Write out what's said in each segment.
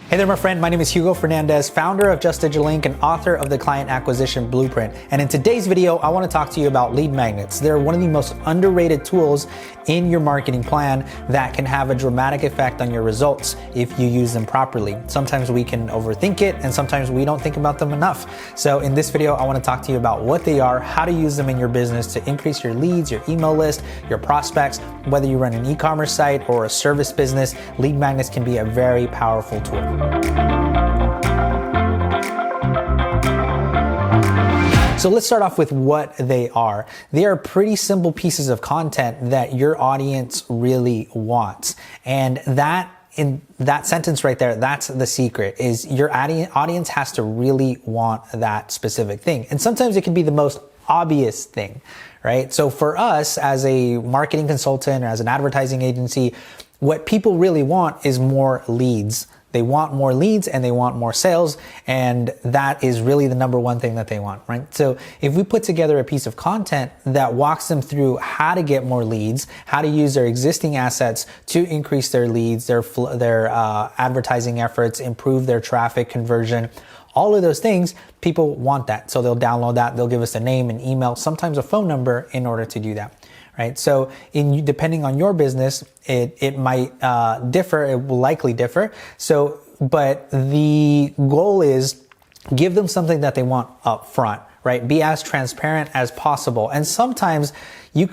Hey there, my friend. My name is Hugo Fernandez, founder of Just Digital Inc. and author of the Client Acquisition Blueprint. And in today's video, I want to talk to you about lead magnets. They're one of the most underrated tools in your marketing plan that can have a dramatic effect on your results if you use them properly. Sometimes we can overthink it, and sometimes we don't think about them enough. So in this video, I want to talk to you about what they are, how to use them in your business to increase your leads, your email list, your prospects. Whether you run an e-commerce site or a service business, lead magnets can be a very powerful tool. So let's start off with what they are. They are pretty simple pieces of content that your audience really wants. And in that sentence right there, that's the secret, is your audience has to really want that specific thing. And sometimes it can be the most obvious thing, right? So for us as a marketing consultant or as an advertising agency, what people really want is more leads. They want more leads and they want more sales, and that is really the number one thing that they want, right? So if we put together a piece of content that walks them through how to get more leads, how to use their existing assets to increase their leads, their advertising efforts, improve their traffic conversion, all of those things, people want that. So they'll download that, they'll give us a name, an email, sometimes a phone number in order to do that. Right. So depending on your business, it might differ. It will likely differ. So, but the goal is give them something that they want up front, right? Be as transparent as possible. And sometimes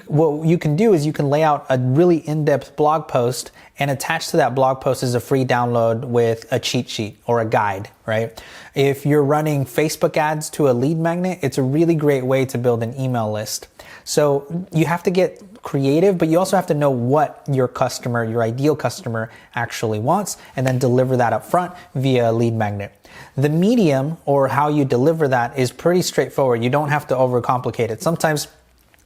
what you can do is you can lay out a really in-depth blog post, and attached to that blog post is a free download with a cheat sheet or a guide, right? If you're running Facebook ads to a lead magnet, it's a really great way to build an email list. So you have to get creative, but you also have to know what your customer, your ideal customer actually wants, and then deliver that up front via lead magnet. The medium, or how you deliver that, is pretty straightforward. You don't have to overcomplicate it. Sometimes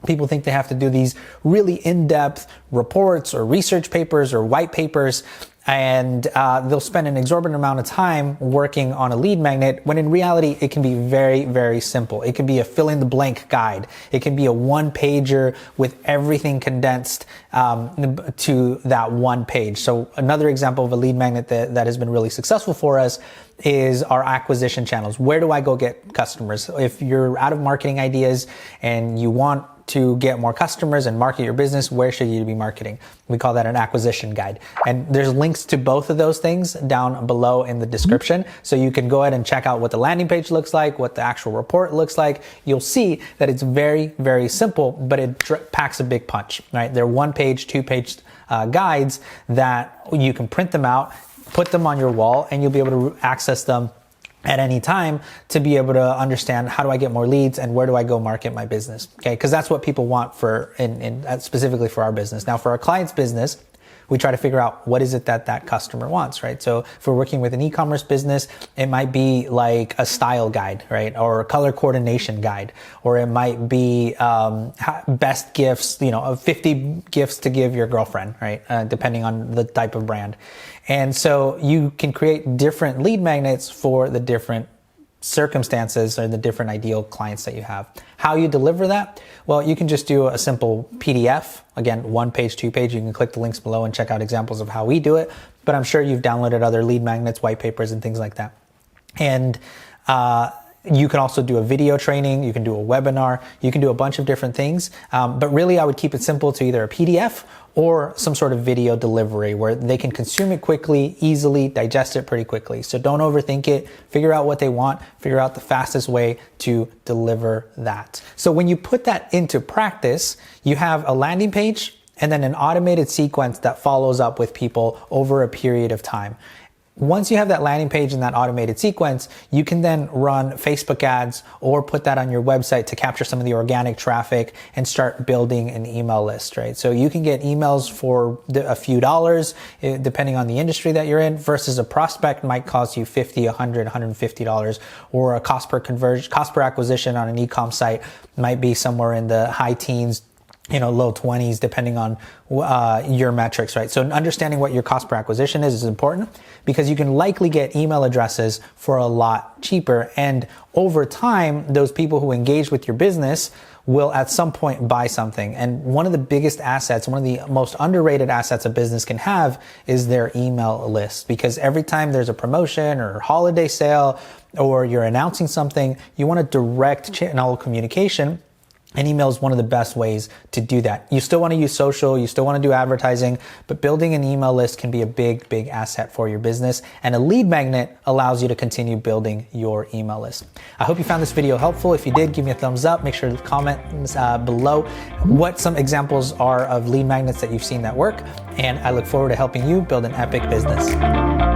people think they have to do these really in-depth reports or research papers or white papers, and they'll spend an exorbitant amount of time working on a lead magnet, when in reality, it can be very, very simple. It can be a fill-in-the-blank guide. It can be a one-pager with everything condensed to that one page. So another example of a lead magnet that has been really successful for us is our acquisition channels. Where do I go get customers? If you're out of marketing ideas and you want to get more customers and market your business, where should you be marketing? We call that an acquisition guide. And there's links to both of those things down below in the description. So you can go ahead and check out what the landing page looks like, what the actual report looks like. You'll see that it's very, very simple, but it packs a big punch, right? They're 1-page, 2-page guides that you can print them out, put them on your wall, and you'll be able to access them at any time to be able to understand, how do I get more leads and where do I go market my business? Okay, because that's what people want specifically for our business. Now, for our client's business, we try to figure out what is it that customer wants, right? So if we're working with an e-commerce business, it might be like a style guide, right? Or a color coordination guide, or it might be best gifts, 50 gifts to give your girlfriend, right? Depending on the type of brand. And so you can create different lead magnets for the different circumstances or the different ideal clients that you have. How you deliver that? Well, you can just do a simple PDF. Again, 1-page, 2-page. You can click the links below and check out examples of how we do it. But I'm sure you've downloaded other lead magnets, white papers, and things like that. And you can also do a video training. You can do a webinar. You can do a bunch of different things. But really, I would keep it simple to either a PDF or some sort of video delivery where they can consume it quickly, easily, digest it pretty quickly. So don't overthink it. Figure out what they want. Figure out the fastest way to deliver that. So when you put that into practice, you have a landing page and then an automated sequence that follows up with people over a period of time. Once you have that landing page and that automated sequence, you can then run Facebook ads or put that on your website to capture some of the organic traffic and start building an email list, right? So you can get emails for a few dollars, depending on the industry that you're in, versus a prospect might cost you $50, $100, $150, or a cost per acquisition on an e-com site might be somewhere in the high teens low 20s, depending on your metrics, right? So understanding what your cost per acquisition is important, because you can likely get email addresses for a lot cheaper. And over time, those people who engage with your business will at some point buy something. And one of the biggest assets, one of the most underrated assets a business can have is their email list. Because every time there's a promotion or holiday sale, or you're announcing something, you want a direct channel communication. And email is one of the best ways to do that. You still want to use social, you still want to do advertising, but building an email list can be a big, big asset for your business. And a lead magnet allows you to continue building your email list. I hope you found this video helpful. If you did, give me a thumbs up. Make sure to comment below what some examples are of lead magnets that you've seen that work. And I look forward to helping you build an epic business.